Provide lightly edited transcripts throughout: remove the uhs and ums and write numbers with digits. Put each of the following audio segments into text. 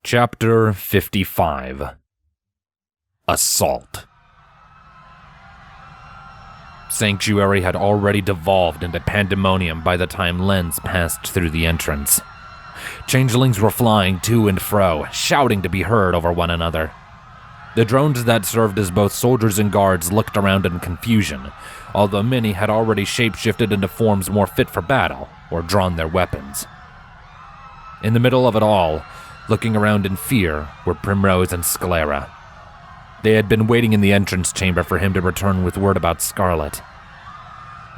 Chapter 55 Assault. Sanctuary had already devolved into pandemonium by the time Lens passed through the entrance. Changelings were flying to and fro, shouting to be heard over one another. The drones that served as both soldiers and guards looked around in confusion, although many had already shapeshifted into forms more fit for battle or drawn their weapons. In the middle of it all, looking around in fear, were Primrose and Sclera. They had been waiting in the entrance chamber for him to return with word about Scarlet.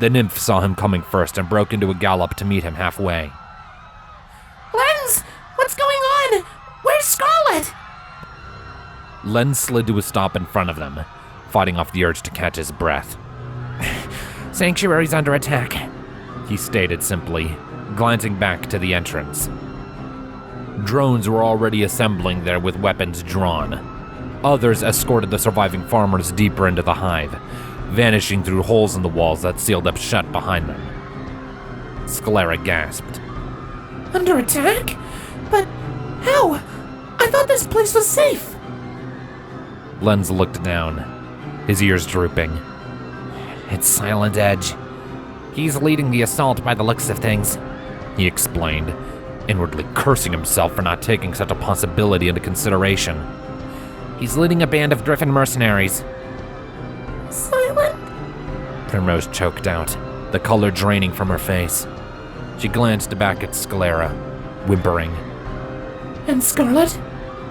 The nymph saw him coming first and broke into a gallop to meet him halfway. Lens, what's going on? Where's Scarlet? Lens slid to a stop in front of them, fighting off the urge to catch his breath. Sanctuary's under attack, he stated simply, glancing back to the entrance. Drones were already assembling there with weapons drawn. Others escorted the surviving farmers deeper into the hive, vanishing through holes in the walls that sealed up shut behind them. Sclera gasped. Under attack? But how? I thought this place was safe. Lens looked down, his ears drooping. It's Silent Edge. He's leading the assault by the looks of things, he explained, inwardly cursing himself for not taking such a possibility into consideration. He's leading a band of Griffin mercenaries. Silent? Primrose choked out, the color draining from her face. She glanced back at Sclera, whimpering. And Scarlet?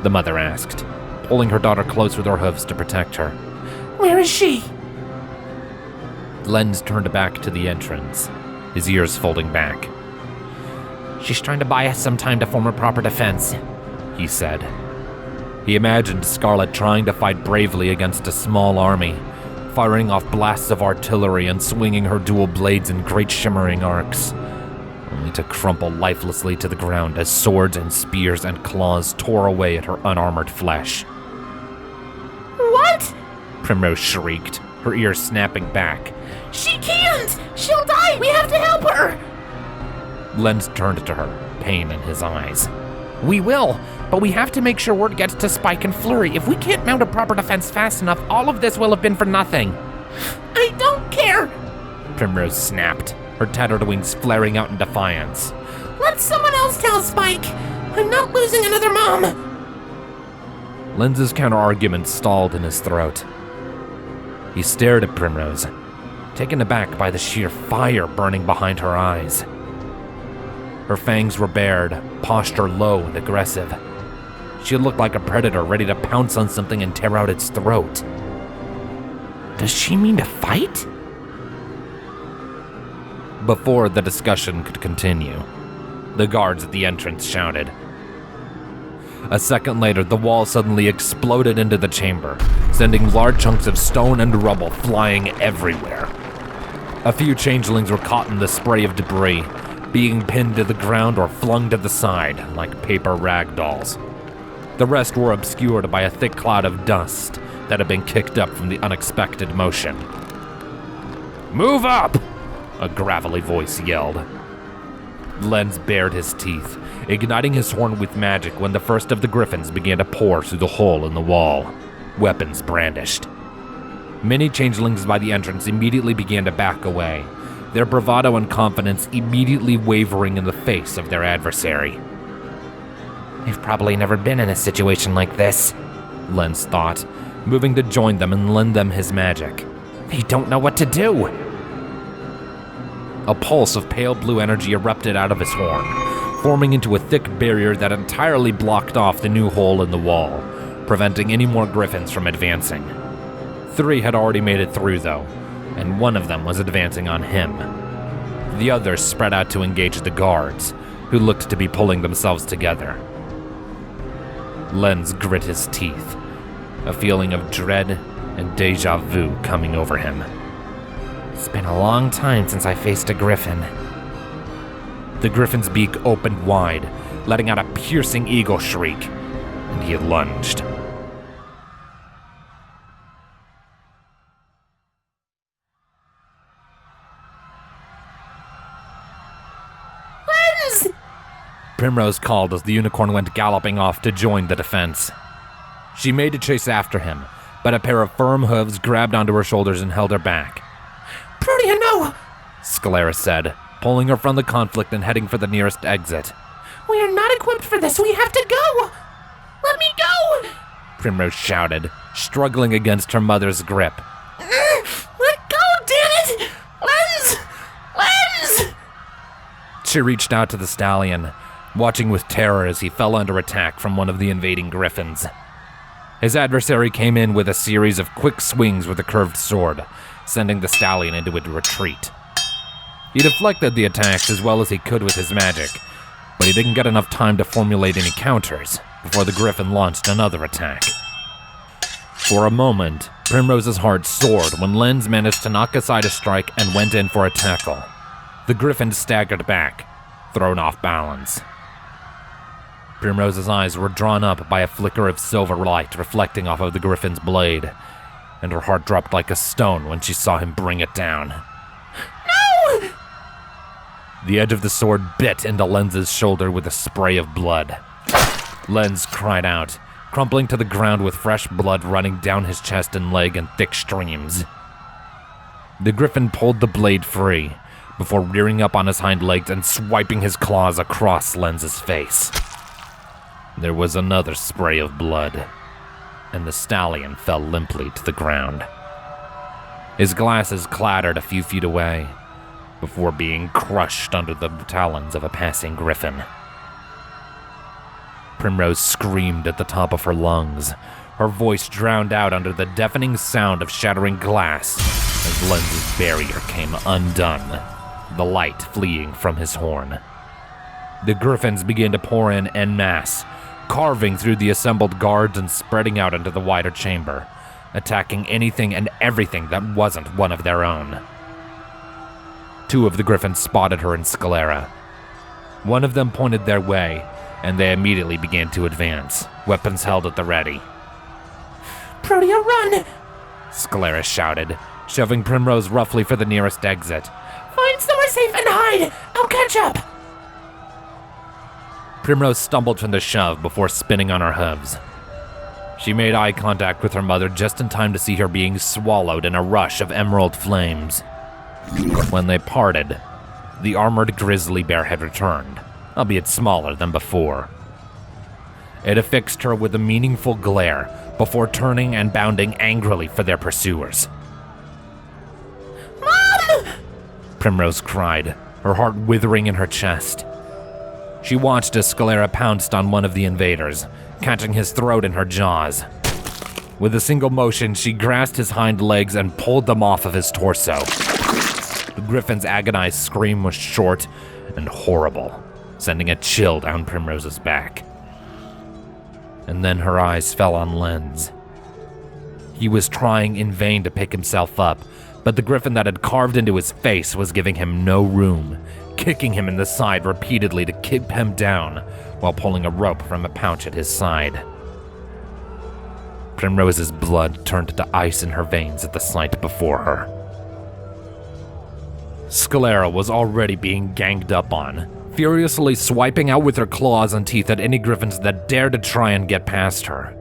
The mother asked, pulling her daughter close with her hooves to protect her. Where is she? Lens turned back to the entrance, his ears folding back. She's trying to buy us some time to form a proper defense, he said. He imagined Scarlet trying to fight bravely against a small army, firing off blasts of artillery and swinging her dual blades in great shimmering arcs, only to crumple lifelessly to the ground as swords and spears and claws tore away at her unarmored flesh. What? Primrose shrieked, her ears snapping back. She can't! She'll die! We have to help her! Lens turned to her, pain in his eyes. We will, but we have to make sure word gets to Spike and Flurry. If we can't mount a proper defense fast enough, all of this will have been for nothing. I don't care! Primrose snapped, her tattered wings flaring out in defiance. Let someone else tell Spike! I'm not losing another mom! Lens's counter-argument stalled in his throat. He stared at Primrose, taken aback by the sheer fire burning behind her eyes. Her fangs were bared, posture low and aggressive. She looked like a predator ready to pounce on something and tear out its throat. Does she mean to fight? Before the discussion could continue, the guards at the entrance shouted. A second later, the wall suddenly exploded into the chamber, sending large chunks of stone and rubble flying everywhere. A few changelings were caught in the spray of debris, being pinned to the ground or flung to the side like paper rag dolls. The rest were obscured by a thick cloud of dust that had been kicked up from the unexpected motion. "Move up!" a gravelly voice yelled. Lens bared his teeth, igniting his horn with magic when the first of the griffins began to pour through the hole in the wall, weapons brandished. Many changelings by the entrance immediately began to back away, their bravado and confidence immediately wavering in the face of their adversary. They've probably never been in a situation like this, Lens thought, moving to join them and lend them his magic. They don't know what to do. A pulse of pale blue energy erupted out of his horn, forming into a thick barrier that entirely blocked off the new hole in the wall, preventing any more griffins from advancing. 3 had already made it through, though, and one of them was advancing on him. The others spread out to engage the guards, who looked to be pulling themselves together. Lens grit his teeth, a feeling of dread and deja vu coming over him. It's been a long time since I faced a griffin. The griffin's beak opened wide, letting out a piercing eagle shriek, and he lunged. Primrose called as the unicorn went galloping off to join the defense. She made a chase after him, but a pair of firm hooves grabbed onto her shoulders and held her back. Protea, no! Sclera said, pulling her from the conflict and heading for the nearest exit. We are not equipped for this. We have to go! Let me go! Primrose shouted, struggling against her mother's grip. Let go, damn it! Lens! Lens! She reached out to the stallion, watching with terror as he fell under attack from one of the invading griffins. His adversary came in with a series of quick swings with a curved sword, sending the stallion into a retreat. He deflected the attacks as well as he could with his magic, but he didn't get enough time to formulate any counters before the griffin launched another attack. For a moment, Primrose's heart soared when Lens managed to knock aside a strike and went in for a tackle. The griffin staggered back, thrown off balance. Primrose's eyes were drawn up by a flicker of silver light reflecting off of the griffin's blade, and her heart dropped like a stone when she saw him bring it down. No! The edge of the sword bit into Lens's shoulder with a spray of blood. Lens cried out, crumpling to the ground with fresh blood running down his chest and leg in thick streams. The griffin pulled the blade free, before rearing up on his hind legs and swiping his claws across Lens's face. There was another spray of blood, and the stallion fell limply to the ground. His glasses clattered a few feet away, before being crushed under the talons of a passing griffin. Primrose screamed at the top of her lungs, her voice drowned out under the deafening sound of shattering glass as Lens's barrier came undone, the light fleeing from his horn. The griffins began to pour in en masse, carving through the assembled guards and spreading out into the wider chamber, attacking anything and everything that wasn't one of their own. Two of the griffins spotted her and Sclera. One of them pointed their way, and they immediately began to advance, weapons held at the ready. Protea, run! Sclera shouted, shoving Primrose roughly for the nearest exit. Find somewhere safe and hide! I'll catch up! Primrose stumbled from the shove before spinning on her hooves. She made eye contact with her mother just in time to see her being swallowed in a rush of emerald flames. When they parted, the armored grizzly bear had returned, albeit smaller than before. It affixed her with a meaningful glare before turning and bounding angrily for their pursuers. Mom! Primrose cried, her heart withering in her chest. She watched as Sclera pounced on one of the invaders, catching his throat in her jaws. With a single motion, she grasped his hind legs and pulled them off of his torso. The griffin's agonized scream was short and horrible, sending a chill down Primrose's back. And then her eyes fell on Lens. He was trying in vain to pick himself up, but the griffin that had carved into his face was giving him no room, kicking him in the side repeatedly to keep him down while pulling a rope from a pouch at his side. Primrose's blood turned to ice in her veins at the sight before her. Sclera was already being ganged up on, furiously swiping out with her claws and teeth at any griffins that dared to try and get past her.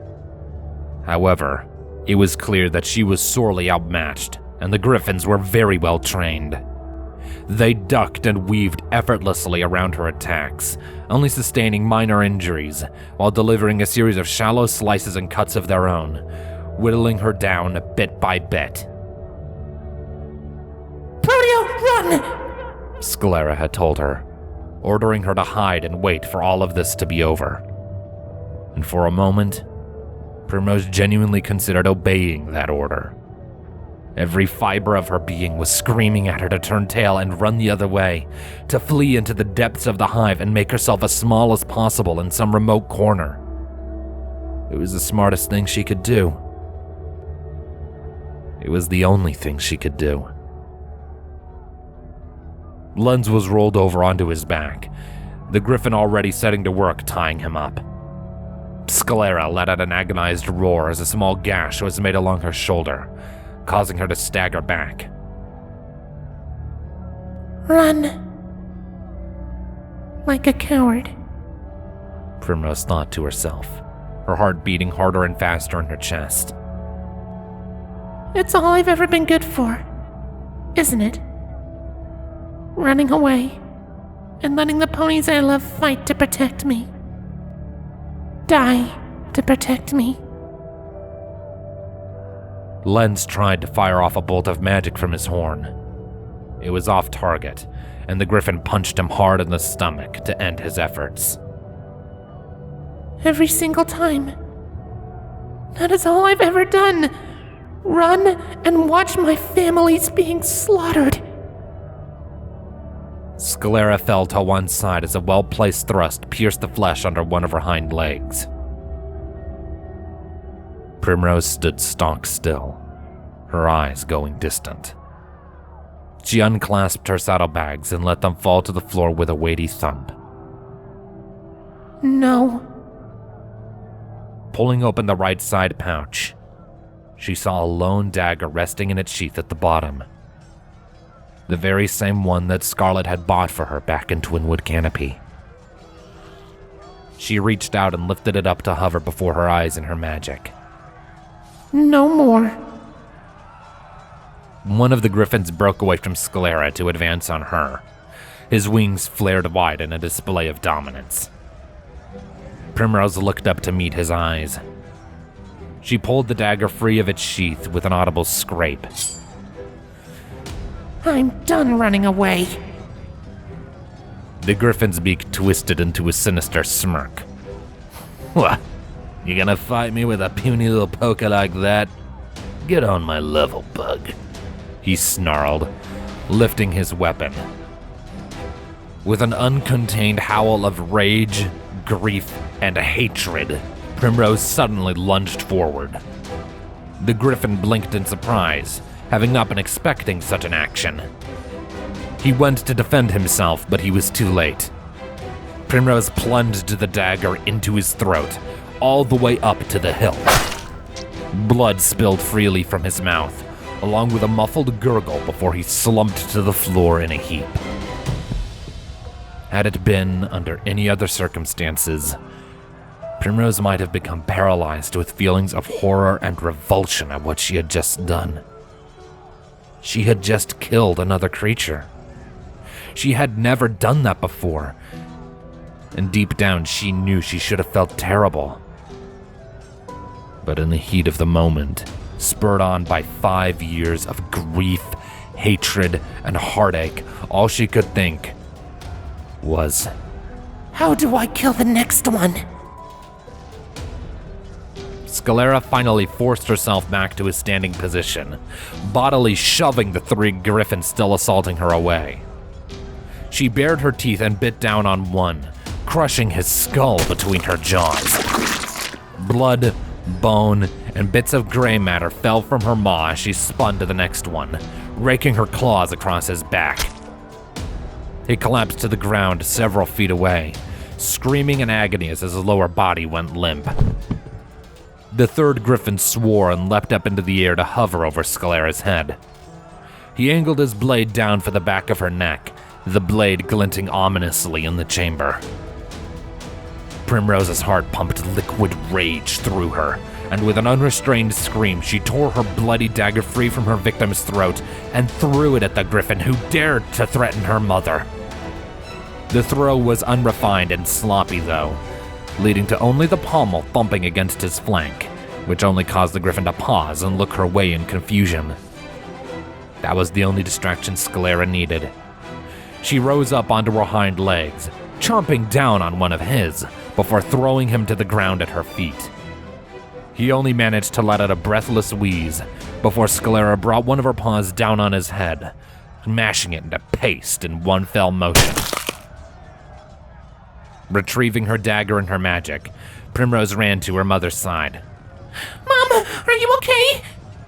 However, it was clear that she was sorely outmatched, and the griffins were very well trained. They ducked and weaved effortlessly around her attacks, only sustaining minor injuries, while delivering a series of shallow slices and cuts of their own, whittling her down bit by bit. Protea, run! Sclera had told her, ordering her to hide and wait for all of this to be over. And for a moment, Primrose genuinely considered obeying that order. Every fiber of her being was screaming at her to turn tail and run the other way, to flee into the depths of the hive and make herself as small as possible in some remote corner. It was the smartest thing she could do. It was the only thing she could do. Lens was rolled over onto his back, the griffin already setting to work tying him up. Sclera let out an agonized roar as a small gash was made along her shoulder, causing her to stagger back. Run. Like a coward. Primrose thought to herself, her heart beating harder and faster in her chest. It's all I've ever been good for, isn't it? Running away and letting the ponies I love fight to protect me. Die to protect me. Lens tried to fire off a bolt of magic from his horn. It was off target, and the griffin punched him hard in the stomach to end his efforts. Every single time. That is all I've ever done. Run and watch my families being slaughtered. Sclera fell to one side as a well-placed thrust pierced the flesh under one of her hind legs. Primrose stood stock still, her eyes going distant. She unclasped her saddlebags and let them fall to the floor with a weighty thump. No. Pulling open the right side pouch, she saw a lone dagger resting in its sheath at the bottom. The very same one that Scarlet had bought for her back in Twinwood Canopy. She reached out and lifted it up to hover before her eyes in her magic. No more. One of the griffins broke away from Sclera to advance on her. His wings flared wide in a display of dominance. Primrose looked up to meet his eyes. She pulled the dagger free of its sheath with an audible scrape. I'm done running away. The griffin's beak twisted into a sinister smirk. What? You gonna fight me with a puny little poker like that? Get on my level, bug. He snarled, lifting his weapon. With an uncontained howl of rage, grief, and hatred, Primrose suddenly lunged forward. The griffin blinked in surprise, having not been expecting such an action. He went to defend himself, but he was too late. Primrose plunged the dagger into his throat, all the way up to the hilt. Blood spilled freely from his mouth, along with a muffled gurgle before he slumped to the floor in a heap. Had it been under any other circumstances, Primrose might have become paralyzed with feelings of horror and revulsion at what she had just done. She had just killed another creature. She had never done that before, and deep down she knew she should have felt terrible. But in the heat of the moment, spurred on by 5 years of grief, hatred, and heartache, all she could think was, how do I kill the next one? Sclera finally forced herself back to a standing position, bodily shoving the 3 griffins still assaulting her away. She bared her teeth and bit down on one, crushing his skull between her jaws. Blood, bone, and bits of gray matter fell from her maw as she spun to the next one, raking her claws across his back. He collapsed to the ground several feet away, screaming in agony as his lower body went limp. The 3rd griffin swore and leapt up into the air to hover over Sclera's head. He angled his blade down for the back of her neck, the blade glinting ominously in the chamber. Primrose's heart pumped liquid rage through her, and with an unrestrained scream, she tore her bloody dagger free from her victim's throat and threw it at the griffin who dared to threaten her mother. The throw was unrefined and sloppy, though, leading to only the pommel thumping against his flank, which only caused the griffin to pause and look her way in confusion. That was the only distraction Sclera needed. She rose up onto her hind legs, chomping down on one of his, before throwing him to the ground at her feet. He only managed to let out a breathless wheeze before Sclera brought one of her paws down on his head, mashing it into paste in one fell motion. Retrieving her dagger and her magic, Primrose ran to her mother's side. Mom, are you okay?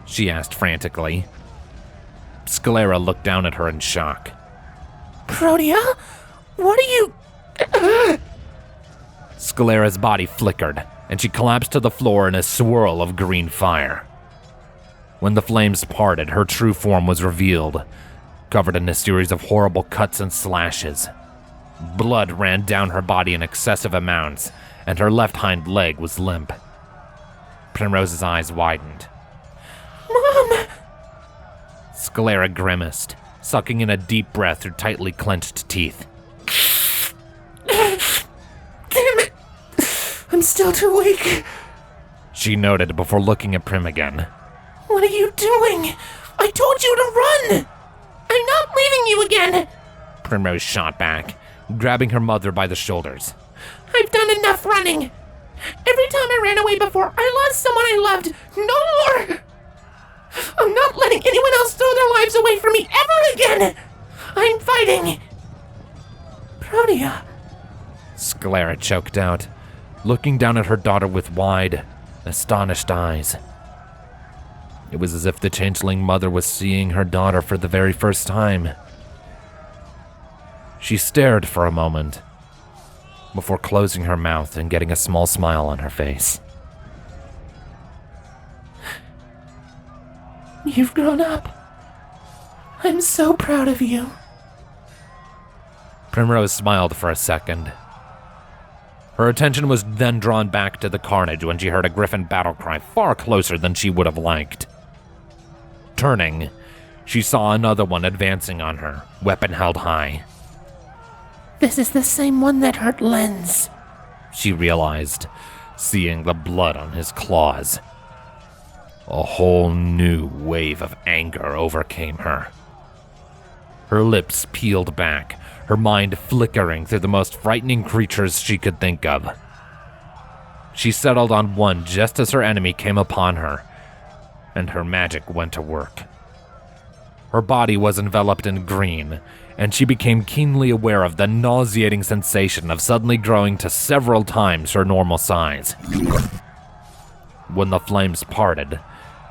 She asked frantically. Sclera looked down at her in shock. Protea? What are you... Sclera's body flickered, and she collapsed to the floor in a swirl of green fire. When the flames parted, her true form was revealed, covered in a series of horrible cuts and slashes. Blood ran down her body in excessive amounts, and her left hind leg was limp. Primrose's eyes widened. Mom! Sclera grimaced, sucking in a deep breath through tightly clenched teeth. Damn it! I'm still too weak. She noted before looking at Prim again. What are you doing? I told you to run! I'm not leaving you again! Primrose shot back, grabbing her mother by the shoulders. I've done enough running. Every time I ran away before, I lost someone I loved. No more! I'm not letting anyone else throw their lives away from me ever again! I'm fighting! Protea. Sclera choked out, looking down at her daughter with wide, astonished eyes. It was as if the changeling mother was seeing her daughter for the very first time. She stared for a moment, before closing her mouth and getting a small smile on her face. You've grown up. I'm so proud of you. Primrose smiled for a second. Her attention was then drawn back to the carnage when she heard a griffin battle cry far closer than she would have liked. Turning, she saw another one advancing on her, weapon held high. This is the same one that hurt Lens, she realized, seeing the blood on his claws. A whole new wave of anger overcame her. Her lips peeled back, her mind flickering through the most frightening creatures she could think of. She settled on one just as her enemy came upon her, and her magic went to work. Her body was enveloped in green, and she became keenly aware of the nauseating sensation of suddenly growing to several times her normal size. When the flames parted,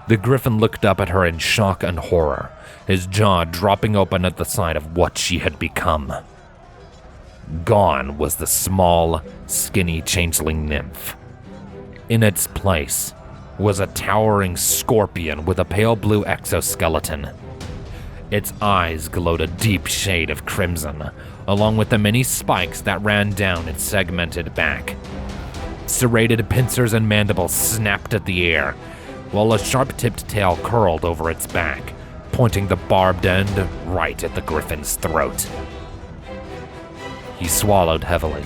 the griffin looked up at her in shock and horror, his jaw dropping open at the sight of what she had become. Gone was the small, skinny changeling nymph. In its place was a towering scorpion with a pale blue exoskeleton. Its eyes glowed a deep shade of crimson, along with the many spikes that ran down its segmented back. Serrated pincers and mandibles snapped at the air, while a sharp-tipped tail curled over its back, pointing the barbed end right at the griffin's throat. He swallowed heavily.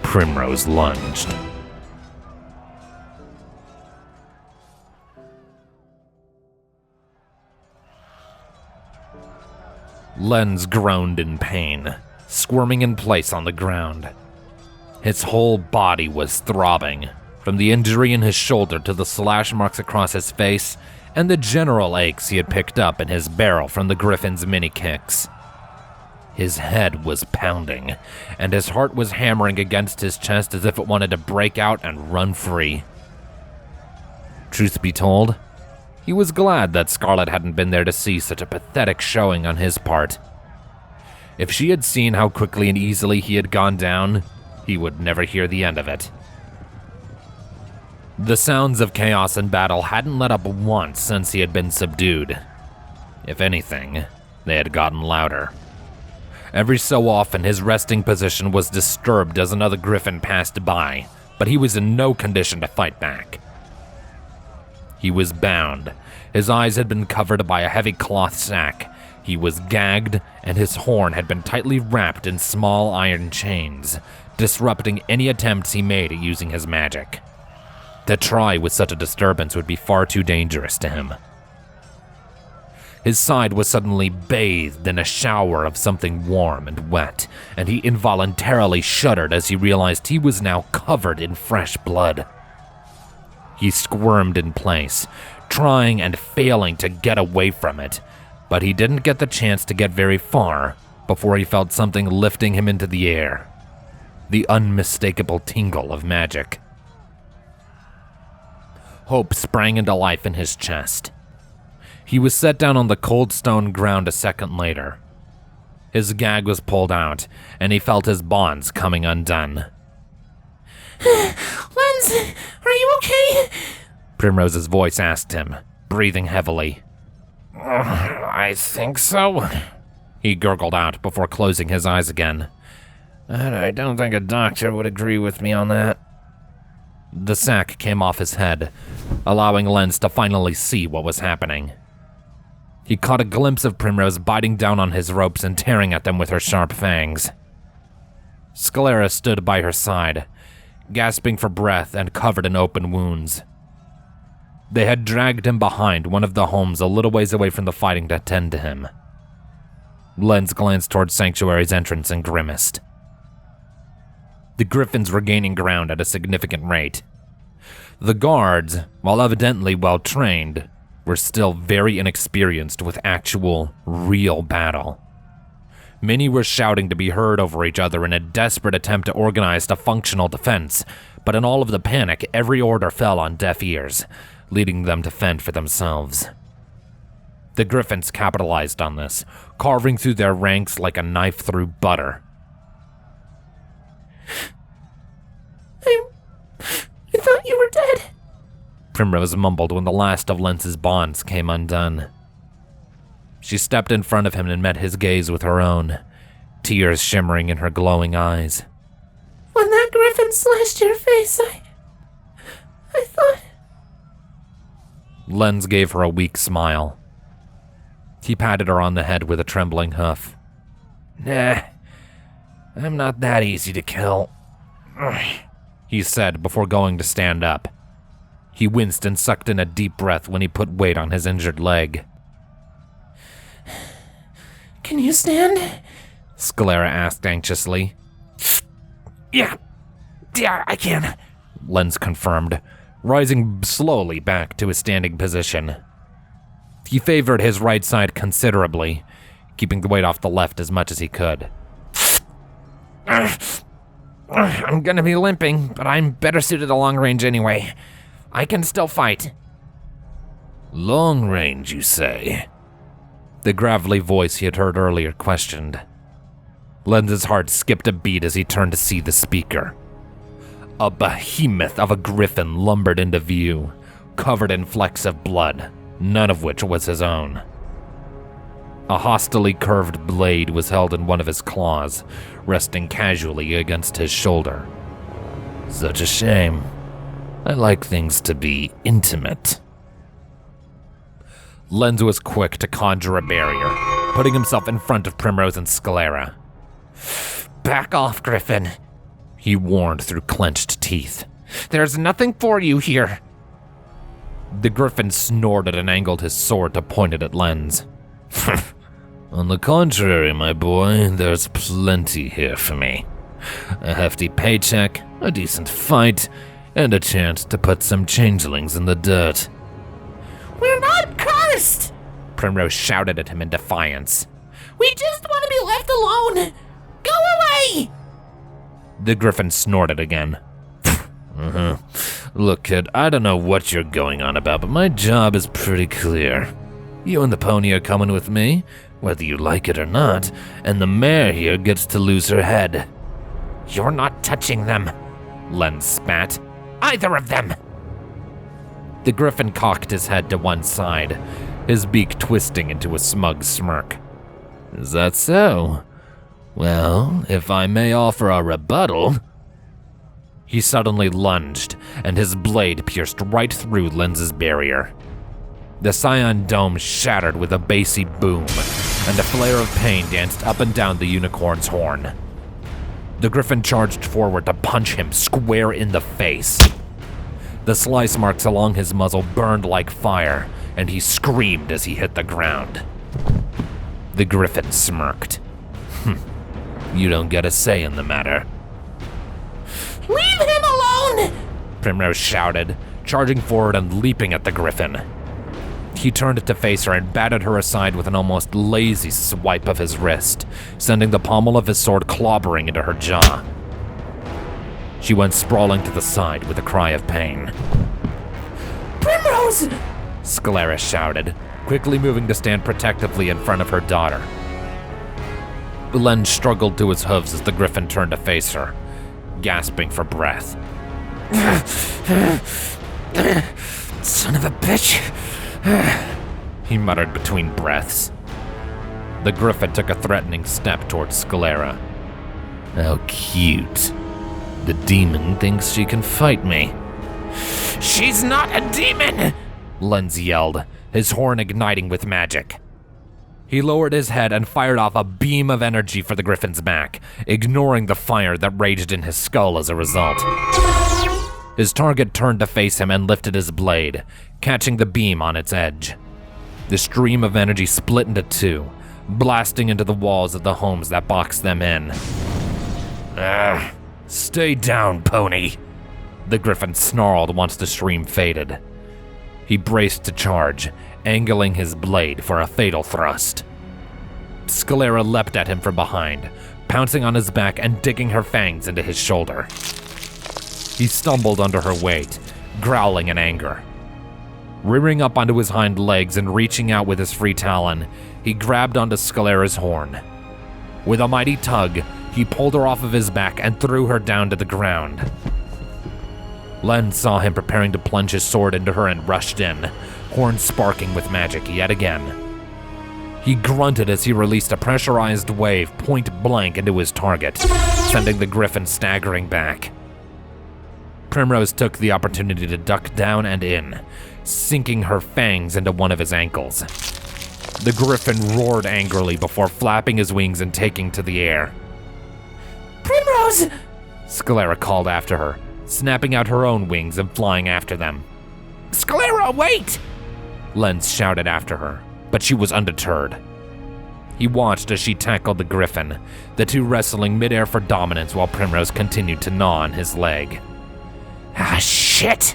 Primrose lunged. Lens groaned in pain, squirming in place on the ground. His whole body was throbbing, from the injury in his shoulder to the slash marks across his face and the general aches he had picked up in his barrel from the griffin's mini kicks. His head was pounding, and his heart was hammering against his chest as if it wanted to break out and run free. Truth be told, he was glad that Scarlet hadn't been there to see such a pathetic showing on his part. If she had seen how quickly and easily he had gone down, he would never hear the end of it. The sounds of chaos and battle hadn't let up once since he had been subdued. If anything, they had gotten louder. Every so often, his resting position was disturbed as another griffin passed by, but he was in no condition to fight back. He was bound. His eyes had been covered by a heavy cloth sack. He was gagged, and his horn had been tightly wrapped in small iron chains, disrupting any attempts he made at using his magic. To try with such a disturbance would be far too dangerous to him. His side was suddenly bathed in a shower of something warm and wet, and he involuntarily shuddered as he realized he was now covered in fresh blood. He squirmed in place, trying and failing to get away from it, but he didn't get the chance to get very far before he felt something lifting him into the air. The unmistakable tingle of magic. Hope sprang into life in his chest. He was set down on the cold stone ground a second later. His gag was pulled out, and he felt his bonds coming undone. Lens, are you okay? Primrose's voice asked him, breathing heavily. I think so, he gurgled out before closing his eyes again. I don't think a doctor would agree with me on that. The sack came off his head, allowing Lens to finally see what was happening. He caught a glimpse of Primrose biting down on his ropes and tearing at them with her sharp fangs. Sclera stood by her side, gasping for breath and covered in open wounds. They had dragged him behind one of the homes a little ways away from the fighting to tend to him. Lens glanced toward Sanctuary's entrance and grimaced. The griffins were gaining ground at a significant rate. The guards, while evidently well trained, were still very inexperienced with actual, real battle. Many were shouting to be heard over each other in a desperate attempt to organize a functional defense, but in all of the panic, every order fell on deaf ears, leading them to fend for themselves. The griffins capitalized on this, carving through their ranks like a knife through butter. I thought you were dead, Primrose mumbled when the last of Lens's bonds came undone. She stepped in front of him and met his gaze with her own, tears shimmering in her glowing eyes. When that griffin slashed your face, I thought... Lens gave her a weak smile. He patted her on the head with a trembling hoof. Nah, I'm not that easy to kill, he said before going to stand up. He winced and sucked in a deep breath when he put weight on his injured leg. Can you stand? Sclera asked anxiously. Yeah, I can, Lens confirmed, rising slowly back to his standing position. He favored his right side considerably, keeping the weight off the left as much as he could. I'm gonna be limping, but I'm better suited to long range anyway. I can still fight. Long range, you say? The gravelly voice he had heard earlier questioned. Lens's heart skipped a beat as he turned to see the speaker. A behemoth of a griffin lumbered into view, covered in flecks of blood, none of which was his own. A hostilely curved blade was held in one of his claws, resting casually against his shoulder. Such a shame. I like things to be intimate. Lens was quick to conjure a barrier, putting himself in front of Primrose and Sclera. Back off, Griffin, he warned through clenched teeth. There's nothing for you here. The griffin snorted and angled his sword to point it at Lens. On the contrary, my boy, there's plenty here for me. A hefty paycheck, a decent fight, and a chance to put some changelings in the dirt. We're not cursed! Primrose shouted at him in defiance. We just want to be left alone! Go away! The griffin snorted again. Look, kid, I don't know what you're going on about, but my job is pretty clear. You and the pony are coming with me, whether you like it or not, and the mare here gets to lose her head. You're not touching them, Lens spat. Either of them! The griffin cocked his head to one side, his beak twisting into a smug smirk. Is that so? Well, if I may offer a rebuttal... He suddenly lunged, and his blade pierced right through Lens's barrier. The Scion dome shattered with a bassy boom, and a flare of pain danced up and down the unicorn's horn. The griffin charged forward to punch him square in the face. The slice marks along his muzzle burned like fire, and he screamed as he hit the ground. The griffin smirked. You don't get a say in the matter. Leave him alone! Primrose shouted, charging forward and leaping at the griffin. He turned to face her and batted her aside with an almost lazy swipe of his wrist, sending the pommel of his sword clobbering into her jaw. She went sprawling to the side with a cry of pain. Primrose! Sclera shouted, quickly moving to stand protectively in front of her daughter. Lens struggled to his hooves as the griffin turned to face her, gasping for breath. Son of a bitch! He muttered between breaths. The griffin took a threatening step towards Sclera. How cute. The demon thinks she can fight me. She's not a demon! Lens yelled, his horn igniting with magic. He lowered his head and fired off a beam of energy for the griffin's back, ignoring the fire that raged in his skull as a result. His target turned to face him and lifted his blade, catching the beam on its edge. The stream of energy split into two, blasting into the walls of the homes that boxed them in. Stay down, pony, the griffin snarled once the stream faded. He braced to charge, angling his blade for a fatal thrust. Sclera leapt at him from behind, pouncing on his back and digging her fangs into his shoulder. He stumbled under her weight, growling in anger. Rearing up onto his hind legs and reaching out with his free talon, he grabbed onto Sclera's horn. With a mighty tug, he pulled her off of his back and threw her down to the ground. Len saw him preparing to plunge his sword into her and rushed in, horn sparking with magic yet again. He grunted as he released a pressurized wave point blank into his target, sending the griffin staggering back. Primrose took the opportunity to duck down and in, sinking her fangs into one of his ankles. The griffin roared angrily before flapping his wings and taking to the air. Primrose! Sclera called after her, snapping out her own wings and flying after them. Sclera, wait! Lens shouted after her, but she was undeterred. He watched as she tackled the griffin, the two wrestling midair for dominance while Primrose continued to gnaw on his leg. Ah, shit!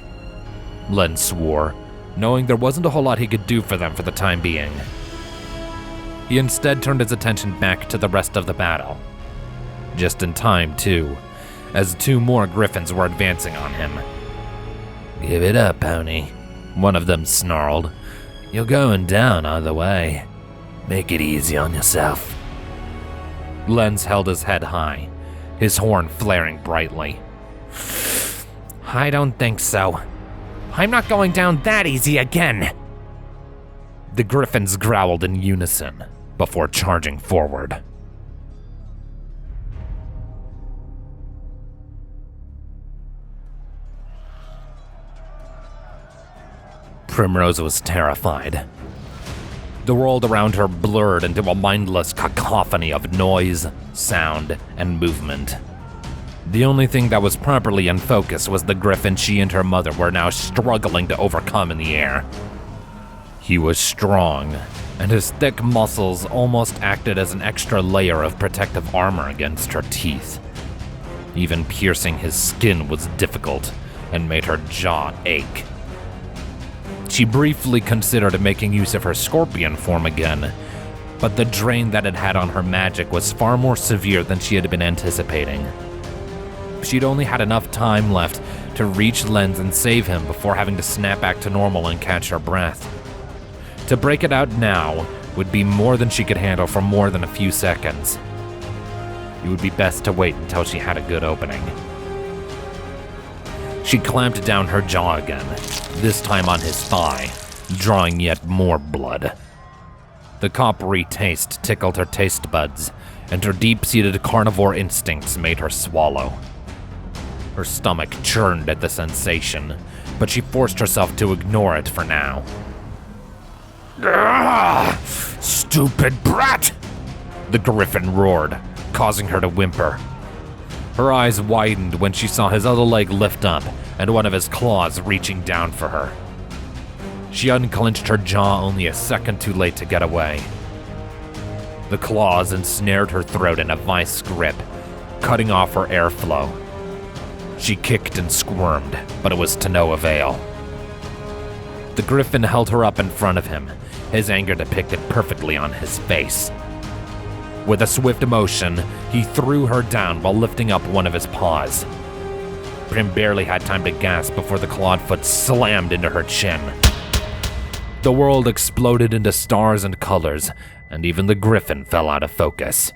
Len swore, knowing there wasn't a whole lot he could do for them for the time being. He instead turned his attention back to the rest of the battle. Just in time, too, as two more griffins were advancing on him. Give it up, pony, one of them snarled. You're going down either way. Make it easy on yourself. Lens held his head high, his horn flaring brightly. I don't think so. I'm not going down that easy again. The griffins growled in unison before charging forward. Primrose was terrified. The world around her blurred into a mindless cacophony of noise, sound, and movement. The only thing that was properly in focus was the griffin she and her mother were now struggling to overcome in the air. He was strong, and his thick muscles almost acted as an extra layer of protective armor against her teeth. Even piercing his skin was difficult and made her jaw ache. She briefly considered making use of her scorpion form again, but the drain that it had on her magic was far more severe than she had been anticipating. She'd only had enough time left to reach Lens and save him before having to snap back to normal and catch her breath. To break it out now would be more than she could handle for more than a few seconds. It would be best to wait until she had a good opening. She clamped down her jaw again, this time on his thigh, drawing yet more blood. The coppery taste tickled her taste buds, and her deep-seated carnivore instincts made her swallow. Her stomach churned at the sensation, but she forced herself to ignore it for now. Stupid brat! The griffin roared, causing her to whimper. Her eyes widened when she saw his other leg lift up and one of his claws reaching down for her. She unclenched her jaw only a second too late to get away. The claws ensnared her throat in a vice grip, cutting off her airflow. She kicked and squirmed, but it was to no avail. The griffin held her up in front of him, his anger depicted perfectly on his face. With a swift motion, he threw her down while lifting up one of his paws. Prim barely had time to gasp before the clawed foot slammed into her chin. The world exploded into stars and colors, and even the griffin fell out of focus.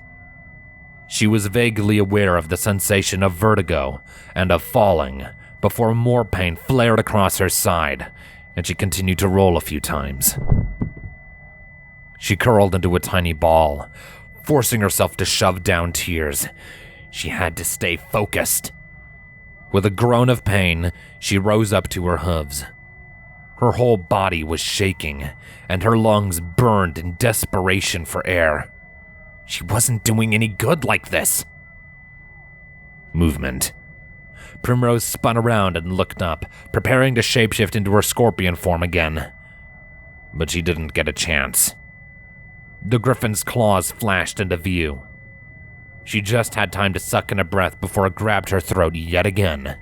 She was vaguely aware of the sensation of vertigo and of falling, before more pain flared across her side, and she continued to roll a few times. She curled into a tiny ball, forcing herself to shove down tears. She had to stay focused. With a groan of pain, she rose up to her hooves. Her whole body was shaking, and her lungs burned in desperation for air. She wasn't doing any good like this. Movement. Primrose spun around and looked up, preparing to shapeshift into her scorpion form again. But she didn't get a chance. The griffin's claws flashed into view. She just had time to suck in a breath before it grabbed her throat yet again.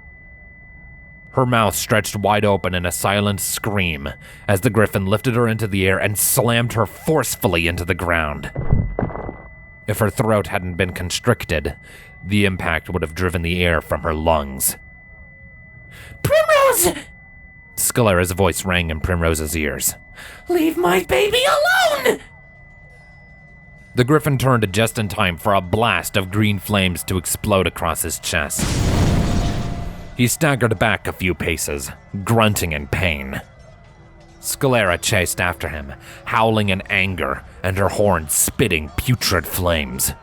Her mouth stretched wide open in a silent scream as the griffin lifted her into the air and slammed her forcefully into the ground. If her throat hadn't been constricted, the impact would have driven the air from her lungs. Primrose! Sclera's voice rang in Primrose's ears. Leave my baby alone! The griffin turned just in time for a blast of green flames to explode across his chest. He staggered back a few paces, grunting in pain. Sclera chased after him, howling in anger, and her horns spitting putrid flames.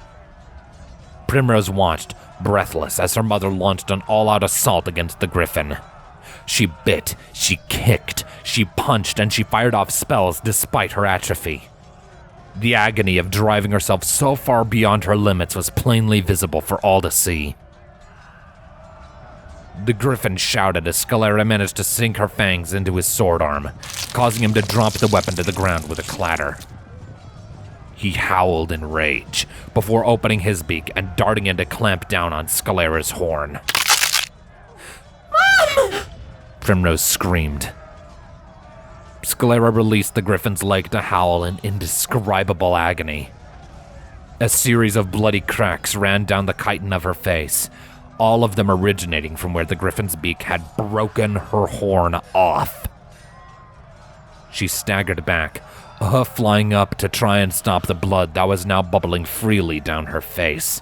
Primrose watched, breathless, as her mother launched an all-out assault against the griffin. She bit, she kicked, she punched, and she fired off spells despite her atrophy. The agony of driving herself so far beyond her limits was plainly visible for all to see. The griffin shouted as Sclera managed to sink her fangs into his sword arm, causing him to drop the weapon to the ground with a clatter. He howled in rage before opening his beak and darting in to clamp down on Sclera's horn. Mom! Primrose screamed. Sclera released the griffin's leg to howl in indescribable agony. A series of bloody cracks ran down the chitin of her face, all of them originating from where the griffin's beak had broken her horn off. She staggered back, a hoof flying up to try and stop the blood that was now bubbling freely down her face.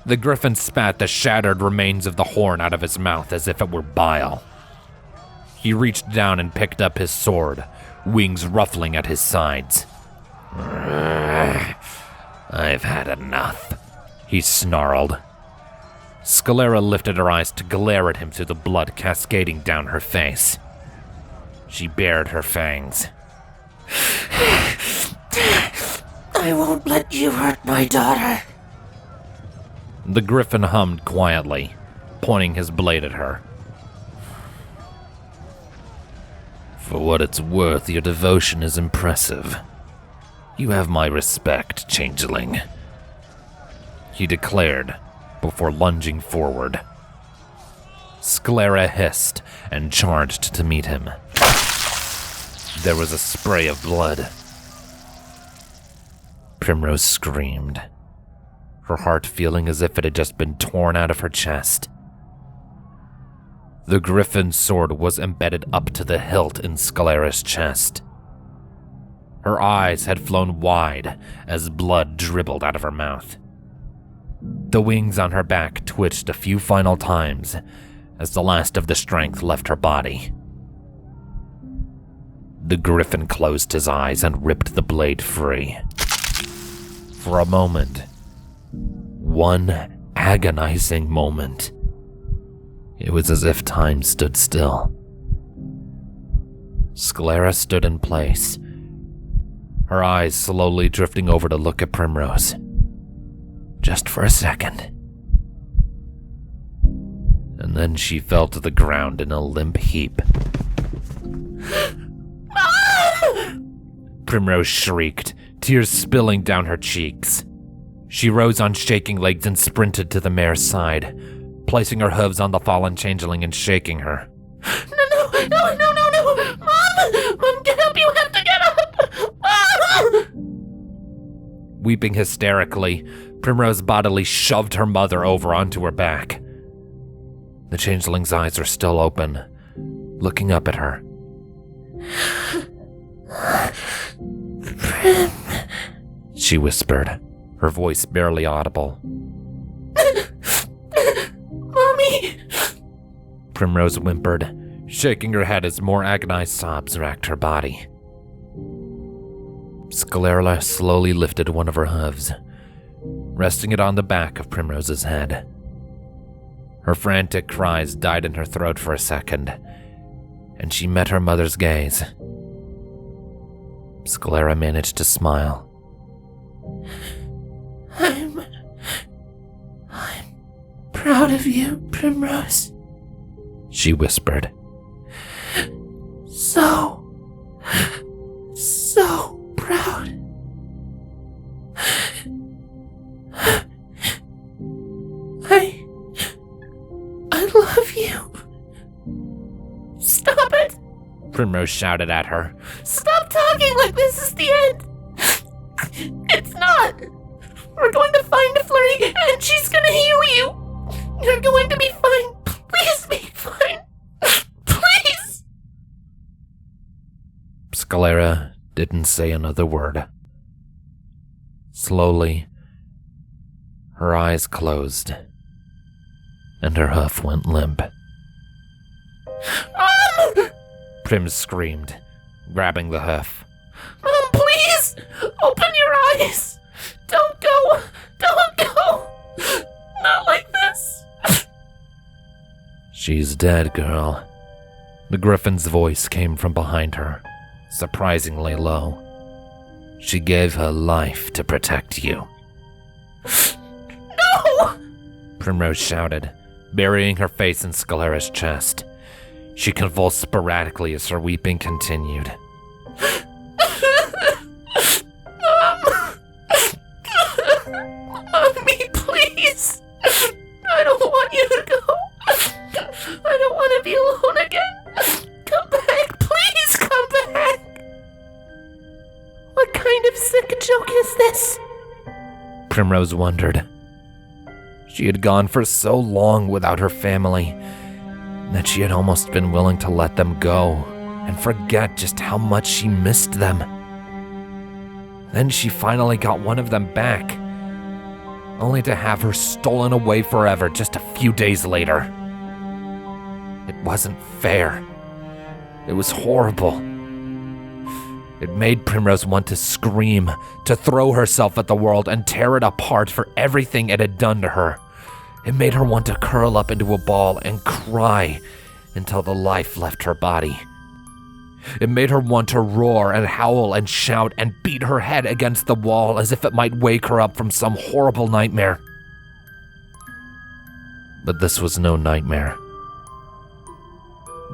The griffin spat the shattered remains of the horn out of his mouth as if it were bile. He reached down and picked up his sword, wings ruffling at his sides. "I've had enough," he snarled. Sclera lifted her eyes to glare at him through the blood cascading down her face. She bared her fangs. I won't let you hurt my daughter. The griffin hummed quietly, pointing his blade at her. "For what it's worth, your devotion is impressive. You have my respect, changeling," he declared before lunging forward. Sclera hissed and charged to meet him. There was a spray of blood. Primrose screamed, her heart feeling as if it had just been torn out of her chest. The griffin's sword was embedded up to the hilt in Sclera's chest. Her eyes had flown wide as blood dribbled out of her mouth. The wings on her back twitched a few final times as the last of the strength left her body. The griffin closed his eyes and ripped the blade free. For a moment, one agonizing moment, it was as if time stood still. Sclera stood in place, her eyes slowly drifting over to look at Primrose. Just for a second. And then she fell to the ground in a limp heap. Mom! Primrose shrieked, tears spilling down her cheeks. She rose on shaking legs and sprinted to the mare's side, placing her hooves on the fallen changeling and shaking her. No! Mom, get up, you have to get up! Mom! Weeping hysterically, Primrose bodily shoved her mother over onto her back. The changeling's eyes were still open, looking up at her. Prim, she whispered, her voice barely audible. Mommy! Primrose whimpered, shaking her head as more agonized sobs racked her body. Sclera slowly lifted one of her hooves, resting it on the back of Primrose's head. Her frantic cries died in her throat for a second, and she met her mother's gaze. Sclera managed to smile. I'm proud of you, Primrose, she whispered. So proud. I love you. Stop it! Primrose shouted at her. Stop talking like this is the end! It's not! We're going to find a flurry and she's gonna heal you! You're going to be fine! Please be fine! Please! Sclera didn't say another word. Slowly, her eyes closed, and her hoof went limp. Prim screamed, grabbing the hoof. Mom, please! Open your eyes! Don't go! Don't go! Not like this! She's dead, girl. The griffin's voice came from behind her, surprisingly low. She gave her life to protect you. No! Primrose shouted, burying her face in Sclera's chest. She convulsed sporadically as her weeping continued. Mommy, please! I don't want you to go. I don't want to be alone again. Come back, please come back! What kind of sick joke is this? Primrose wondered. She had gone for so long without her family that she had almost been willing to let them go and forget just how much she missed them. Then she finally got one of them back, only to have her stolen away forever just a few days later. It wasn't fair. It was horrible. It made Primrose want to scream, to throw herself at the world and tear it apart for everything it had done to her. It made her want to curl up into a ball and cry until the life left her body. It made her want to roar and howl and shout and beat her head against the wall as if it might wake her up from some horrible nightmare. But this was no nightmare.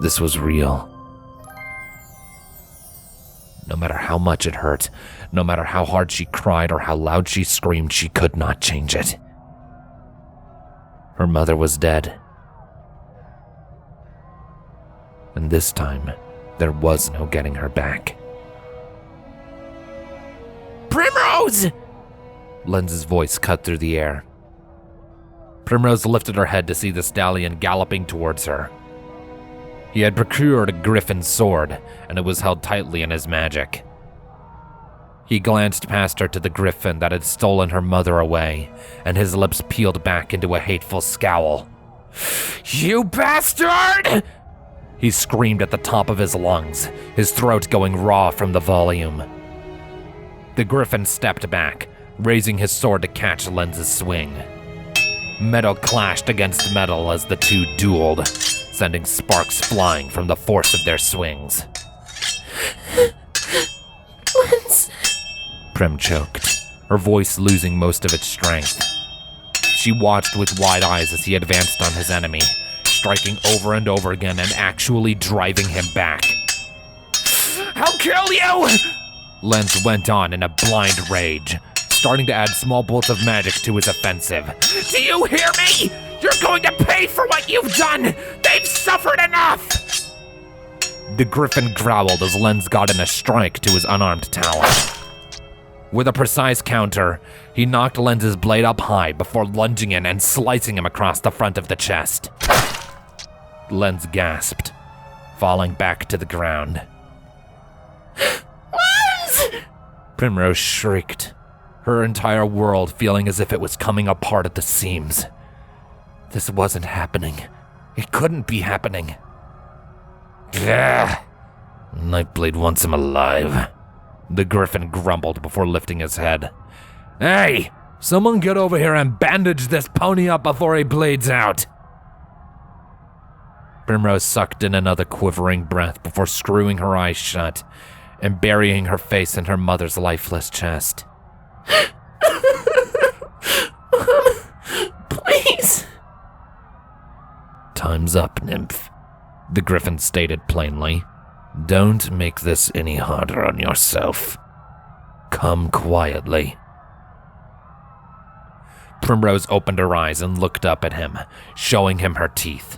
This was real. No matter how much it hurt, no matter how hard she cried or how loud she screamed, she could not change it. Her mother was dead. And this time, there was no getting her back. Primrose! Lenz's voice cut through the air. Primrose lifted her head to see the stallion galloping towards her. He had procured a griffin sword, and it was held tightly in his magic. He glanced past her to the griffin that had stolen her mother away, and his lips peeled back into a hateful scowl. You bastard! He screamed at the top of his lungs, his throat going raw from the volume. The griffin stepped back, raising his sword to catch Lenz's swing. Metal clashed against metal as the two dueled, sending sparks flying from the force of their swings. Lenz. Prim choked, her voice losing most of its strength. She watched with wide eyes as he advanced on his enemy, striking over and over again and actually driving him back. I'll kill you! Lenz went on in a blind rage, starting to add small bolts of magic to his offensive. Do you hear me? You're going to pay for what you've done! They've suffered enough! The griffin growled as Lenz got in a strike to his unarmed talon. With a precise counter, he knocked Lenz's blade up high before lunging in and slicing him across the front of the chest. Lenz gasped, falling back to the ground. Lenz! Primrose shrieked, her entire world feeling as if it was coming apart at the seams. This wasn't happening. It couldn't be happening. Gah! Nightblade wants him alive. The griffin grumbled before lifting his head. Hey! Someone get over here and bandage this pony up before he bleeds out. Primrose sucked in another quivering breath before screwing her eyes shut and burying her face in her mother's lifeless chest. Please. Time's up, nymph, the griffin stated plainly. Don't make this any harder on yourself. Come quietly. Primrose opened her eyes and looked up at him, showing him her teeth.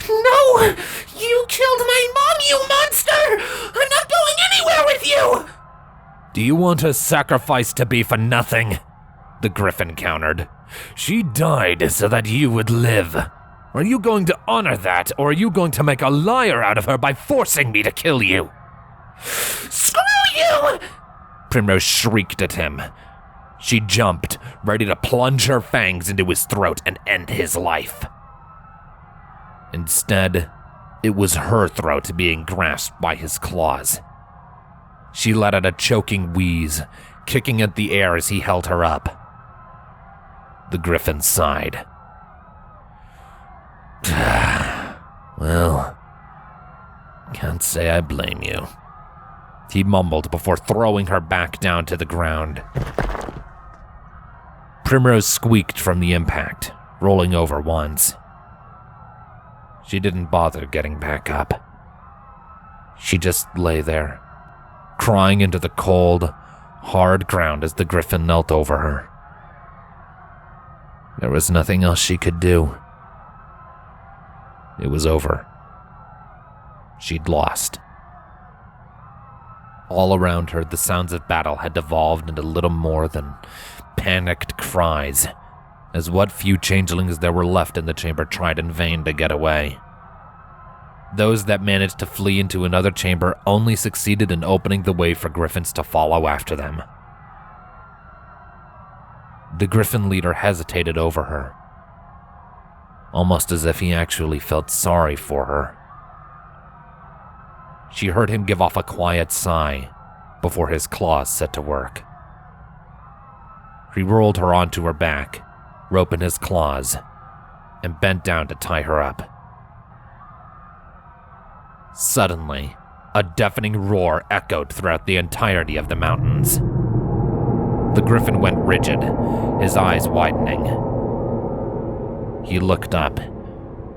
No! You killed my mom, you monster! I'm not going anywhere with you! Do you want her sacrifice to be for nothing? The griffin countered. She died so that you would live. Are you going to honor that, or are you going to make a liar out of her by forcing me to kill you? Screw you! Primrose shrieked at him. She jumped, ready to plunge her fangs into his throat and end his life. Instead, it was her throat being grasped by his claws. She let out a choking wheeze, kicking at the air as he held her up. The griffin sighed. Well, can't say I blame you, he mumbled before throwing her back down to the ground. Primrose squeaked from the impact, rolling over once. She didn't bother getting back up. She just lay there, crying into the cold, hard ground as the griffin knelt over her. There was nothing else she could do. It was over. She'd lost. All around her, the sounds of battle had devolved into little more than panicked cries, as what few changelings there were left in the chamber tried in vain to get away. Those that managed to flee into another chamber only succeeded in opening the way for griffins to follow after them. The griffin leader hesitated over her, almost as if he actually felt sorry for her. She heard him give off a quiet sigh before his claws set to work. He rolled her onto her back, rope in his claws, and bent down to tie her up. Suddenly, a deafening roar echoed throughout the entirety of the mountains. The griffin went rigid, his eyes widening. He looked up,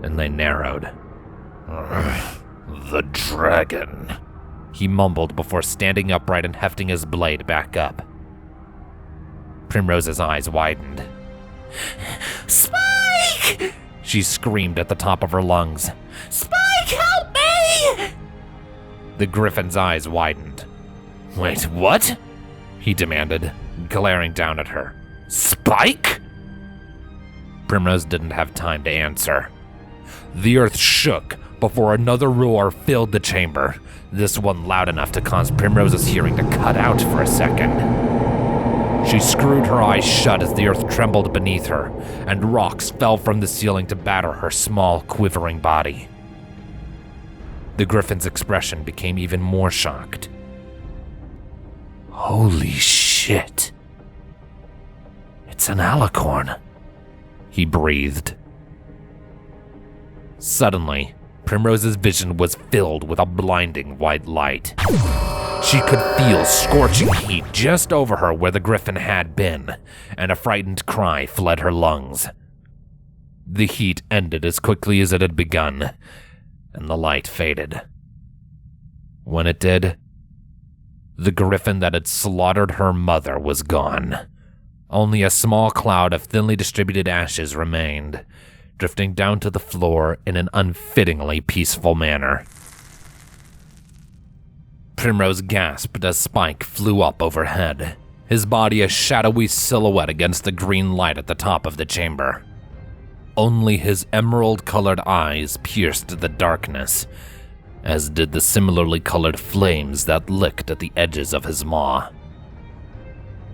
and they narrowed. The dragon, he mumbled before standing upright and hefting his blade back up. Primrose's eyes widened. Spike! She screamed at the top of her lungs. Spike, help me! The griffin's eyes widened. Wait, what? He demanded, glaring down at her. Spike? Primrose didn't have time to answer. The earth shook before another roar filled the chamber, this one loud enough to cause Primrose's hearing to cut out for a second. She screwed her eyes shut as the earth trembled beneath her, and rocks fell from the ceiling to batter her small, quivering body. The griffin's expression became even more shocked. Holy shit. It's an alicorn, he breathed. Suddenly, Primrose's vision was filled with a blinding white light. She could feel scorching heat just over her where the griffin had been, and a frightened cry fled her lungs. The heat ended as quickly as it had begun, and the light faded. When it did, the griffin that had slaughtered her mother was gone. Only a small cloud of thinly distributed ashes remained, drifting down to the floor in an unfittingly peaceful manner. Primrose gasped as Spike flew up overhead, his body a shadowy silhouette against the green light at the top of the chamber. Only his emerald-colored eyes pierced the darkness, as did the similarly colored flames that licked at the edges of his maw.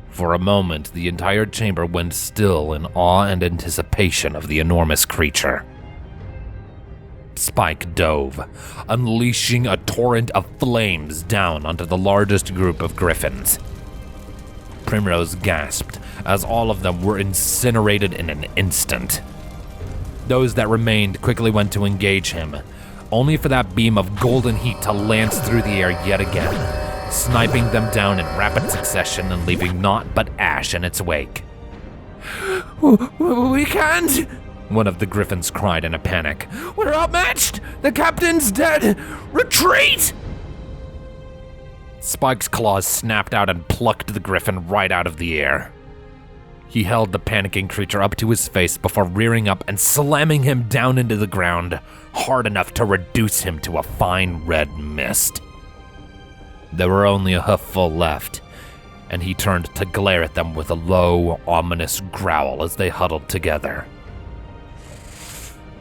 For a moment, the entire chamber went still in awe and anticipation of the enormous creature. Spike dove, unleashing a torrent of flames down onto the largest group of griffins. Primrose gasped as all of them were incinerated in an instant. Those that remained quickly went to engage him, only for that beam of golden heat to lance through the air yet again, sniping them down in rapid succession and leaving naught but ash in its wake. We can't! One of the griffins cried in a panic. We're outmatched! The captain's dead! Retreat! Spike's claws snapped out and plucked the griffin right out of the air. He held the panicking creature up to his face before rearing up and slamming him down into the ground, hard enough to reduce him to a fine red mist. There were only a hoofful left, and he turned to glare at them with a low, ominous growl as they huddled together.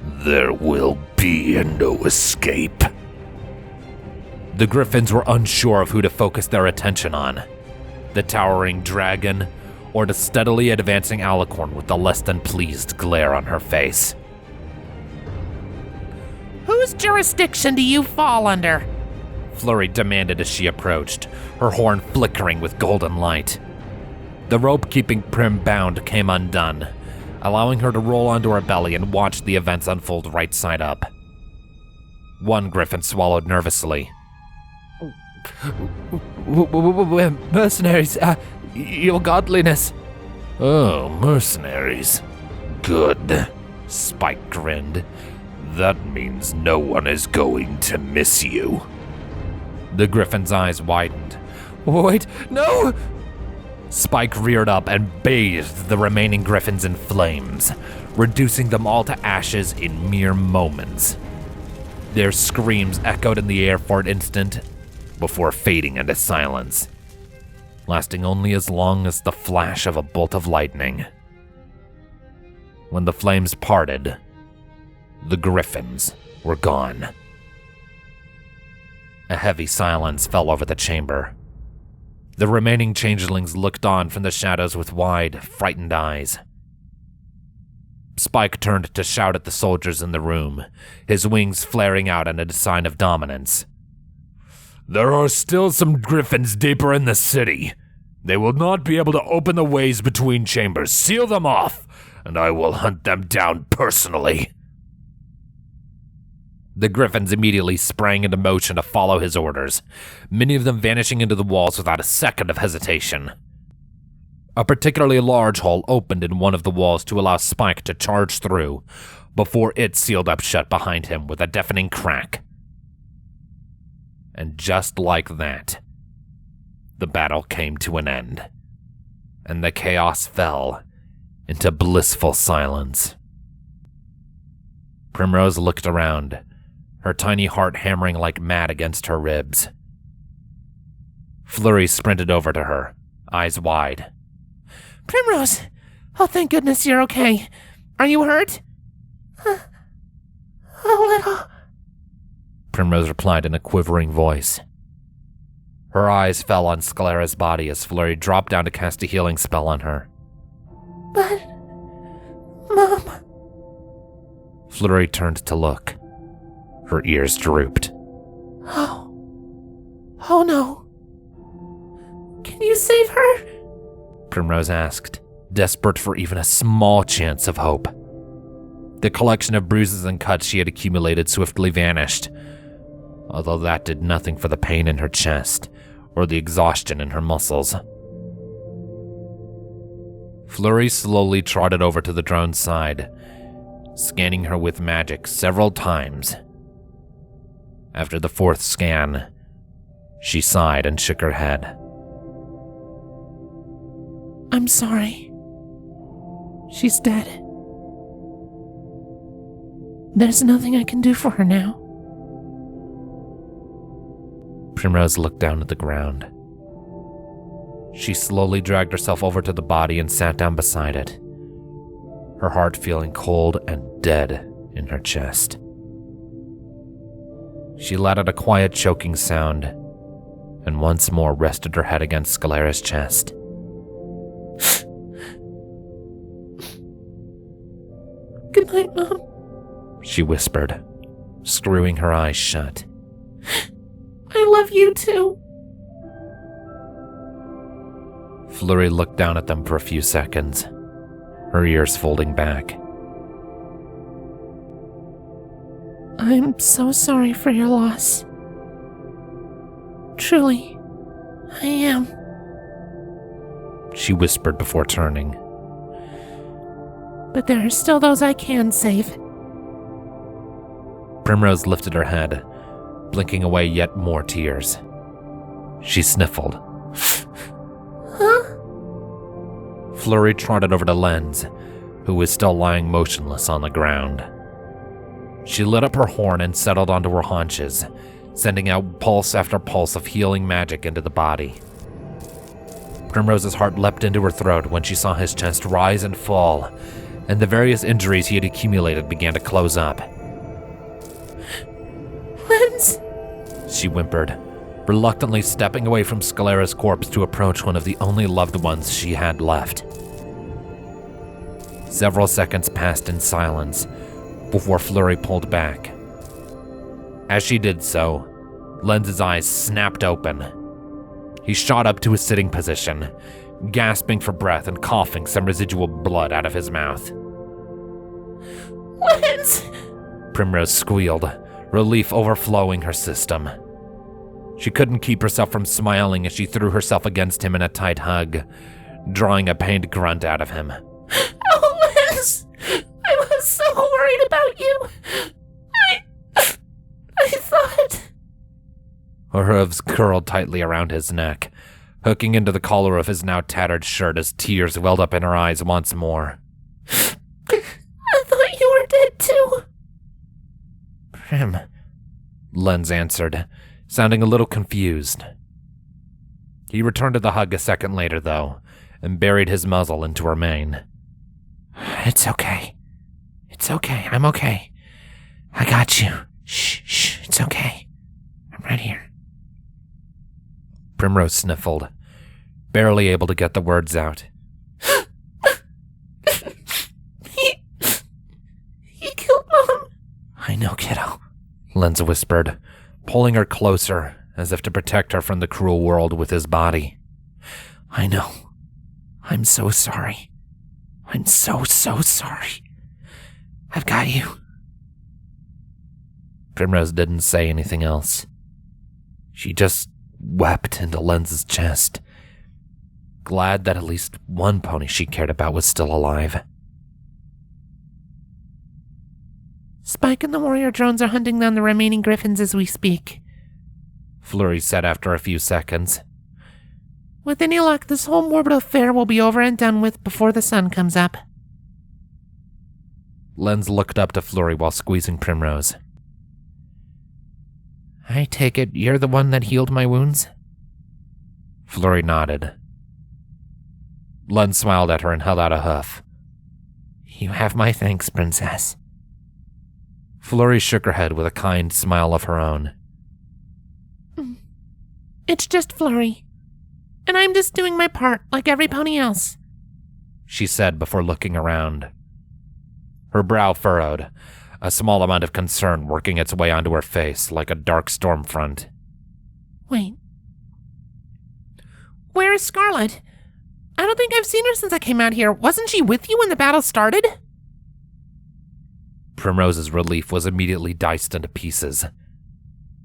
There will be no escape. The griffins were unsure of who to focus their attention on, the towering dragon or the steadily advancing alicorn with the less than pleased glare on her face. Whose jurisdiction do you fall under? Flurry demanded as she approached, her horn flickering with golden light. The rope keeping Prim bound came undone, allowing her to roll onto her belly and watch the events unfold right side up. One griffin swallowed nervously. We're mercenaries, your godliness. Oh, mercenaries. Good. Spike grinned. That means no one is going to miss you. The griffin's eyes widened. Wait, no! Spike reared up and bathed the remaining griffins in flames, reducing them all to ashes in mere moments. Their screams echoed in the air for an instant before fading into silence, lasting only as long as the flash of a bolt of lightning. When the flames parted, the griffins were gone. A heavy silence fell over the chamber. The remaining changelings looked on from the shadows with wide, frightened eyes. Spike turned to shout at the soldiers in the room, his wings flaring out in a sign of dominance. There are still some griffins deeper in the city. They will not be able to open the ways between chambers. Seal them off, and I will hunt them down personally. The griffins immediately sprang into motion to follow his orders, many of them vanishing into the walls without a second of hesitation. A particularly large hole opened in one of the walls to allow Spike to charge through, before it sealed up shut behind him with a deafening crack. And just like that, the battle came to an end, and the chaos fell into blissful silence. Primrose looked around, her tiny heart hammering like mad against her ribs. Flurry sprinted over to her, eyes wide. Primrose! Oh, thank goodness you're okay. Are you hurt? A little. Primrose replied in a quivering voice. Her eyes fell on Sclera's body as Flurry dropped down to cast a healing spell on her. But, Mom... Flurry turned to look. Her ears drooped. Oh no. Can you save her? Primrose asked, desperate for even a small chance of hope. The collection of bruises and cuts she had accumulated swiftly vanished, although that did nothing for the pain in her chest or the exhaustion in her muscles. Flurry slowly trotted over to the drone's side, scanning her with magic several times. After the fourth scan, she sighed and shook her head. I'm sorry. She's dead. There's nothing I can do for her now. Primrose looked down at the ground. She slowly dragged herself over to the body and sat down beside it, her heart feeling cold and dead in her chest. She let out a quiet choking sound, and once more rested her head against Sclera's chest. Good night, Mom, she whispered, screwing her eyes shut. I love you too. Fleury looked down at them for a few seconds, her ears folding back. I'm so sorry for your loss. Truly, I am. She whispered before turning. But there are still those I can save. Primrose lifted her head, blinking away yet more tears. She sniffled. Huh? Fleury trotted over to Lens, who was still lying motionless on the ground. She lit up her horn and settled onto her haunches, sending out pulse after pulse of healing magic into the body. Primrose's heart leapt into her throat when she saw his chest rise and fall, and the various injuries he had accumulated began to close up. Lens! She whimpered, reluctantly stepping away from Sclera's corpse to approach one of the only loved ones she had left. Several seconds passed in silence before Fleury pulled back. As she did so, Lens's eyes snapped open. He shot up to his sitting position, gasping for breath and coughing some residual blood out of his mouth. Lens! Primrose squealed, relief overflowing her system. She couldn't keep herself from smiling as she threw herself against him in a tight hug, drawing a pained grunt out of him. Oh, Lens! I was so worried about you! I thought... Her hooves curled tightly around his neck, hooking into the collar of his now tattered shirt as tears welled up in her eyes once more. I thought you were dead too. Prim, Lens answered, sounding a little confused. He returned to the hug a second later, though, and buried his muzzle into her mane. It's okay. It's okay. I'm okay. I got you. Shh. It's okay. I'm right here. Primrose sniffled, barely able to get the words out. He killed Mom. I know, kiddo, Lens whispered, pulling her closer as if to protect her from the cruel world with his body. I know. I'm so sorry. I'm so sorry. I've got you. Primrose didn't say anything else. She just wept into Lens's chest, glad that at least one pony she cared about was still alive. Spike and the warrior drones are hunting down the remaining griffins as we speak, Fleury said after a few seconds. With any luck, this whole morbid affair will be over and done with before the sun comes up. Lens looked up to Fleury while squeezing Primrose. I take it you're the one that healed my wounds? Fleury nodded. Lens smiled at her and held out a hoof. You have my thanks, princess. Fleury shook her head with a kind smile of her own. It's just Fleury. And I'm just doing my part, like every pony else, she said before looking around. Her brow furrowed, a small amount of concern working its way onto her face like a dark storm front. Wait. Where is Scarlet? I don't think I've seen her since I came out here. Wasn't she with you when the battle started? Primrose's relief was immediately diced into pieces.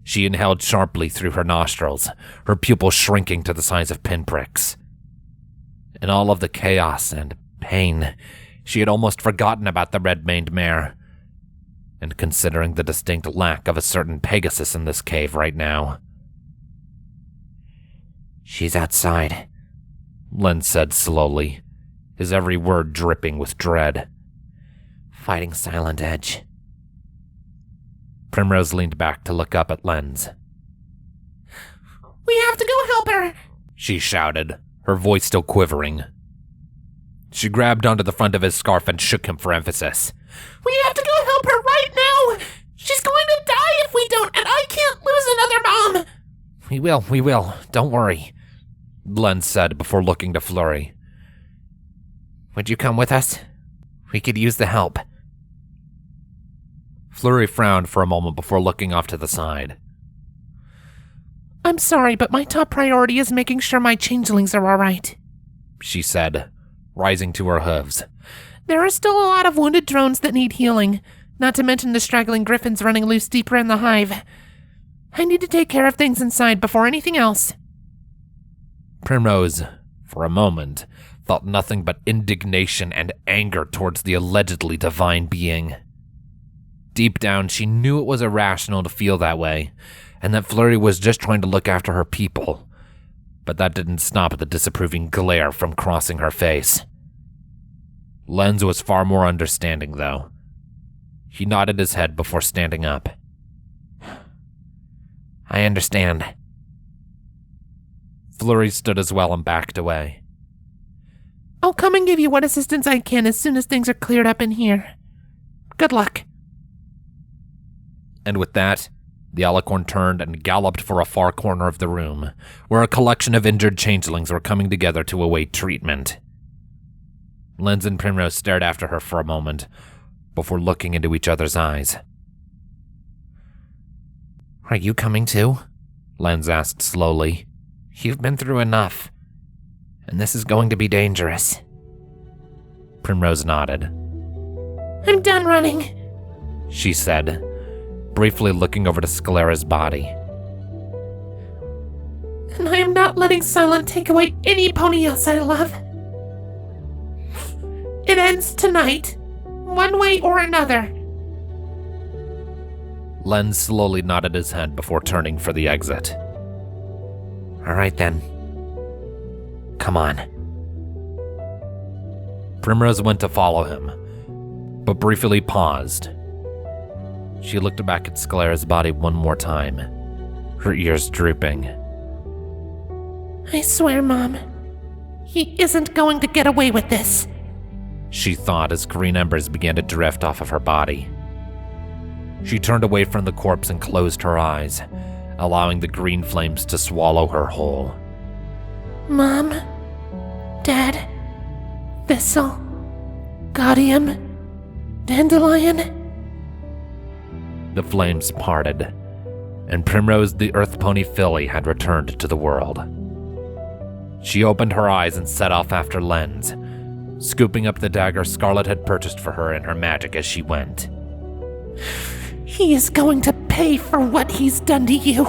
She inhaled sharply through her nostrils, her pupils shrinking to the size of pinpricks. In all of the chaos and pain, she had almost forgotten about the red-maned mare. And considering the distinct lack of a certain Pegasus in this cave right now. She's outside, Len said slowly, his every word dripping with dread. Fighting Silent Edge. Primrose leaned back to look up at Lens. We have to go help her, she shouted, her voice still quivering. She grabbed onto the front of his scarf and shook him for emphasis. We have to go help her right now! She's going to die if we don't, and I can't lose another mom! We will, don't worry, Len said before looking to Fleury. Would you come with us? We could use the help. Fleury frowned for a moment before looking off to the side. I'm sorry, but my top priority is making sure my changelings are all right. she said, rising to her hooves. There are still a lot of wounded drones that need healing, not to mention the straggling griffins running loose deeper in the hive. I need to take care of things inside before anything else. Primrose, for a moment, felt nothing but indignation and anger towards the allegedly divine being. Deep down, she knew it was irrational to feel that way, and that Flurry was just trying to look after her people. But that didn't stop the disapproving glare from crossing her face. Lens was far more understanding, though. He nodded his head before standing up. I understand. Flurry stood as well and backed away. I'll come and give you what assistance I can as soon as things are cleared up in here. Good luck. And with that, the alicorn turned and galloped for a far corner of the room, where a collection of injured changelings were coming together to await treatment. Lens and Primrose stared after her for a moment, before looking into each other's eyes. Are you coming too? Lens asked slowly. You've been through enough, and this is going to be dangerous. Primrose nodded. I'm done running, she said, briefly looking over to Sclera's body. And I am not letting Silent take away any pony else I love. It ends tonight, one way or another. Lens slowly nodded his head before turning for the exit. All right then. Come on. Primrose went to follow him, but briefly paused. She looked back at Sclera's body one more time, her ears drooping. I swear, Mom, he isn't going to get away with this, she thought as green embers began to drift off of her body. She turned away from the corpse and closed her eyes, allowing the green flames to swallow her whole. Mom, Dad, Thistle, Gaudium, Dandelion. The flames parted, and Primrose the Earth Pony filly had returned to the world. She opened her eyes and set off after Lens, scooping up the dagger Scarlet had purchased for her in her magic as she went. He is going to pay for what he's done to you.